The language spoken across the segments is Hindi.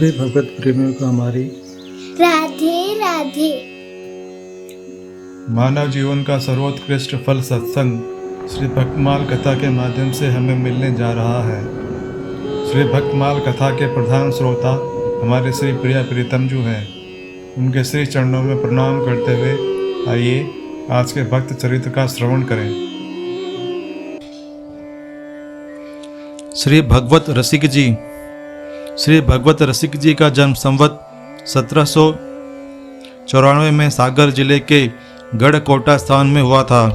सभी भगवत प्रेमियों को हमारी राधे राधे। मानव जीवन का सर्वोत्कृष्ट फल सत्संग श्री भक्तमाल कथा के माध्यम से हमें मिलने जा रहा है। श्री भक्तमाल कथा के प्रधान श्रोता हमारे श्री प्रिया प्रीतम जी हैं। उनके श्री चरणों में प्रणाम करते हुए आइए आज के भक्त चरित्र का श्रवण करें। श्री भगवत रसिक जी। श्री भगवत रसिक जी का जन्म संवत 1794 में सागर जिले के गढ़कोटा स्थान में हुआ था।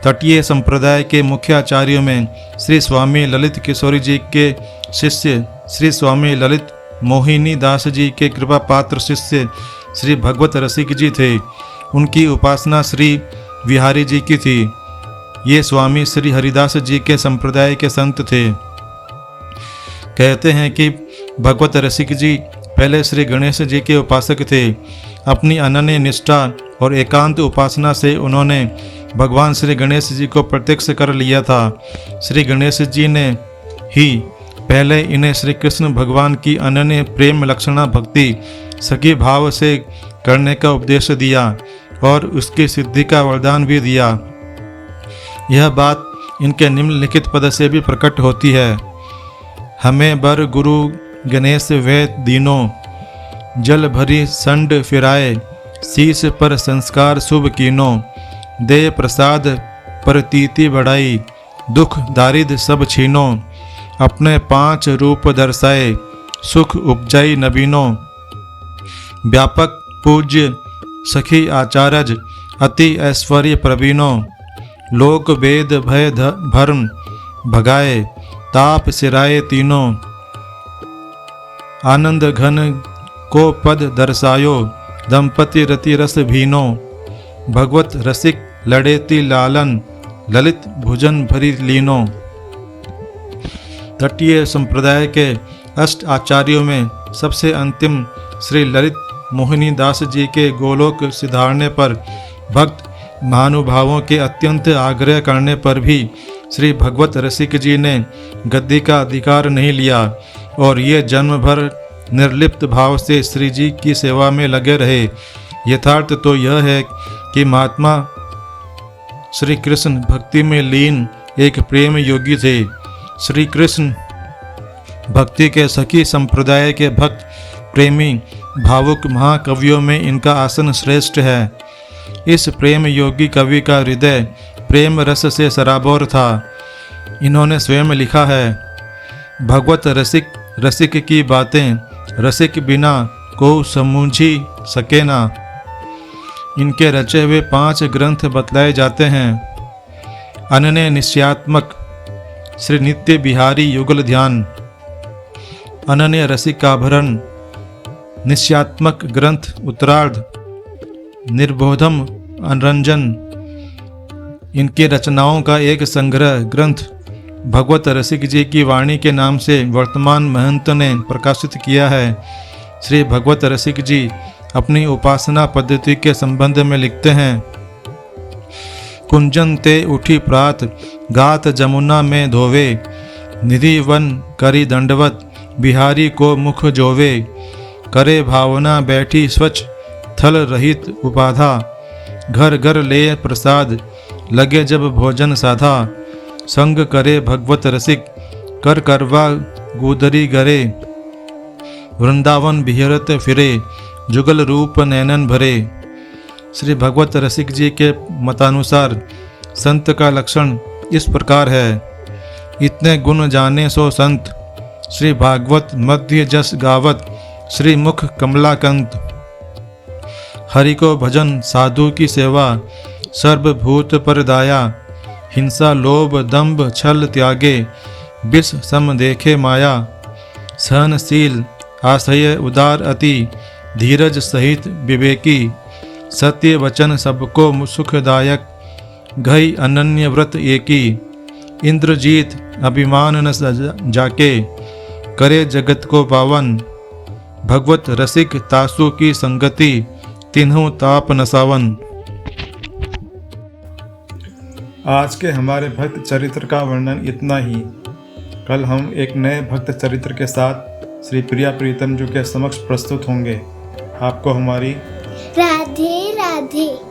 तटीय संप्रदाय के मुख्य आचार्यों में श्री स्वामी ललित किशोरी जी के शिष्य श्री स्वामी ललित मोहिनी दास जी के कृपा पात्र शिष्य श्री भगवत रसिक जी थे। उनकी उपासना श्री विहारी जी की थी। ये स्वामी श्री हरिदास जी के संप्रदाय के संत थे। कहते हैं कि भगवत रसिक जी पहले श्री गणेश जी के उपासक थे। अपनी अनन्य निष्ठा और एकांत उपासना से उन्होंने भगवान श्री गणेश जी को प्रत्यक्ष कर लिया था। श्री गणेश जी ने ही पहले इन्हें श्री कृष्ण भगवान की अनन्य प्रेम लक्षणा भक्ति सखी भाव से करने का उपदेश दिया और उसकी सिद्धि का वरदान भी दिया। यह बात इनके निम्नलिखित पद से भी प्रकट होती है। हमें बर गुरु गणेश वे दीनों, जल भरी संड फिराए, शीश पर संस्कार शुभ कीनो, दे प्रसाद प्रतीति बढ़ाई, दुख दारिद सब छीनो, अपने 5 रूप दर्शाए, सुख उपजाई नबीनो, व्यापक पूज्य सखी आचार्य, अति ऐश्वर्य प्रवीणो, लोक वेद भय भर्म भगाए, ताप सिराए तीनों, आनंद घन को पद दर्शायो, दंपति रति रस भीनो, भगवत रसिक लड़ेती लालन, ललित भुजन भरी लीनो। तटीय संप्रदाय के 8 आचार्यों में सबसे अंतिम श्री ललित मोहिनी दास जी के गोलोक सिधारने पर भक्त महानुभावों के अत्यंत आग्रह करने पर भी श्री भगवत रसिक जी ने गद्दी का अधिकार नहीं लिया और ये जन्म भर निर्लिप्त भाव से श्री जी की सेवा में लगे रहे। यथार्थ तो यह है कि महात्मा श्री कृष्ण भक्ति में लीन एक प्रेम योगी थे। श्री कृष्ण भक्ति के सखी संप्रदाय के भक्त प्रेमी भावुक महाकवियों में इनका आसन श्रेष्ठ है। इस प्रेम योगी कवि का हृदय प्रेम रस से सराबोर था। इन्होंने स्वयं लिखा है, भगवत रसिक रसिक की बातें रसिक बिना को समझी सके ना। इनके रचे हुए 5 ग्रंथ बतलाए जाते हैं। अनन्य निश्चयात्मक श्री नित्य बिहारी युगल ध्यान, अनन्य रसिकाभरण, निश्चयात्मक ग्रंथ उत्तरार्ध, निर्बोधम अनरंजन। इनकी रचनाओं का एक संग्रह ग्रंथ भगवत रसिक जी की वाणी के नाम से वर्तमान महंत ने प्रकाशित किया है। श्री भगवत रसिक जी अपनी उपासना पद्धति के संबंध में लिखते हैं, कुंजन ते उठी प्रात, गात जमुना में धोवे, निधि वन करी दंडवत, बिहारी को मुख जोवे, करे भावना बैठी स्वच्छ, थल रहित उपाधा, घर घर ले प्रसाद, लगे जब भोजन साधा, संग करे भगवत रसिक, कर करवा गुदरी गरे, वृंदावन बिहरत फिरे, जुगल रूप नैनन भरे। श्री भगवत रसिक जी के मतानुसार संत का लक्षण इस प्रकार है, इतने गुण जाने सो संत, श्री भागवत मध्य जस गावत, श्री मुख कमलाकंत, हरि को भजन साधु की सेवा, सर्वभूत पर दाया, हिंसा लोभ दंभ छल त्यागे, विष सम देखे माया, सहनशील आश्रय उदार अति, धीरज सहित विवेकी, सत्य वचन सबको सुखदायक, घई अनन्य व्रत एकी, इंद्रजीत अभिमान न जाके, करे जगत को पावन, भगवत रसिक तासु की संगति, तिन्हु ताप नसावन। आज के हमारे भक्त चरित्र का वर्णन इतना ही। कल हम एक नए भक्त चरित्र के साथ श्री प्रिया प्रीतम जी के समक्ष प्रस्तुत होंगे। आपको हमारी राधे राधे।